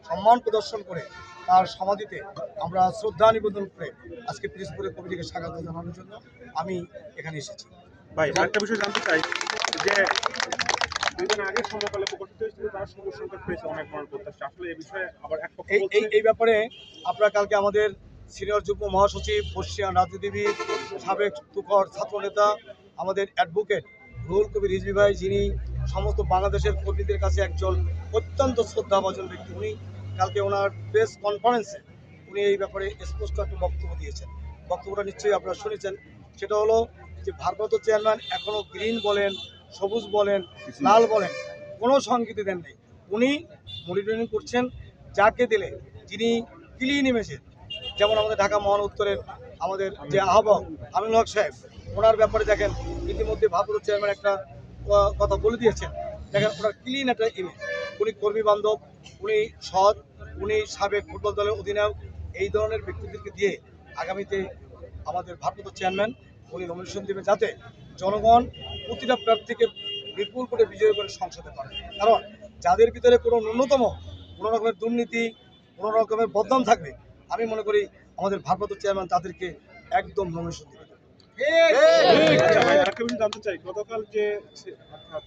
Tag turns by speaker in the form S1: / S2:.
S1: সম্মান প্রদর্শন করে তার সমাধিতে আমরা শ্রদ্ধা নিবেদন করে আজকে পিরিজপুরের কমিটিকে স্বাগত জানানোর জন্য আমি এখানে এসেছি।
S2: ভাই আরেকটা বিষয় জানতে চাই যে দুদিন আগে সমকালে প্রকাশিত হয়েছিল তার সবুজ সংখ্যা পেয়েছে অনেক মানুষ প্রত্যাশা, আসলে এই বিষয়ে আবার এক পক্ষ বলছে
S1: এই ব্যাপারে আপনারা কালকে আমাদের সিনিয়র যুগ্ম মহাসচিব, বর্ষিয়ান রাজনীতিবিদ, সাবেক তুখর ছাত্রনেতা, আমাদের অ্যাডভোকেট রুহুল কবির রিজভী ভাই, যিনি সমস্ত বাংলাদেশের কর্মীদের কাছে একজন অত্যন্ত শ্রদ্ধাভাজন ব্যক্তি, উনি কালকে ওনার প্রেস কনফারেন্সে উনি এই ব্যাপারে স্পষ্ট একটা বক্তব্য দিয়েছেন। বক্তব্যটা নিশ্চয়ই আপনারা শুনেছেন। সেটা হলো যে ভারপ্রাপ্ত চেয়ারম্যান এখনও গ্রিন বলেন, সবুজ বলেন, লাল বলেন, কোনো সংকেতই দেন নেই। উনি মনিটরিং করছেন যাকে দিলে, যিনি ক্লিন ইমেজের, যেমন আমাদের ঢাকা মহানগর উত্তরের আমাদের যে আহ্বায়ক আমিনুল হক সাহেব, ওনার ব্যাপারে দেখেন ইতিমধ্যে ভারপ্রাপ্ত চেয়ারম্যান একটা কথা বলে দিয়েছেন। দেখেন ওনার ক্লিন একটা ইমেজ, উনি কর্মী বান্ধব, উনি সৎ, উনি সাবেক ফুটবল দলের অধিনায়ক। এই ধরনের ব্যক্তিদেরকে দিয়ে আগামীতে আমাদের ভারপ্রাপ্ত চেয়ারম্যান উনি নমিনেশন দেবে, যাতে জনগণ প্রতিটা প্রার্থীকে বিপুল করে বিজয়ী করে সংসদে পারে। কারণ যাদের ভিতরে কোনো ন্যূনতম কোনো রকমের দুর্নীতি, কোনো রকমের বদনাম থাকবে, আমি মনে করি আমাদের ভারপ্রাপ্ত চেয়ারম্যান তাদেরকে একদম নমিনেশন দেবে।
S2: আচ্ছা ভাই আরেকটা বিষয় জানতে চাই, গতকাল যে অর্থাৎ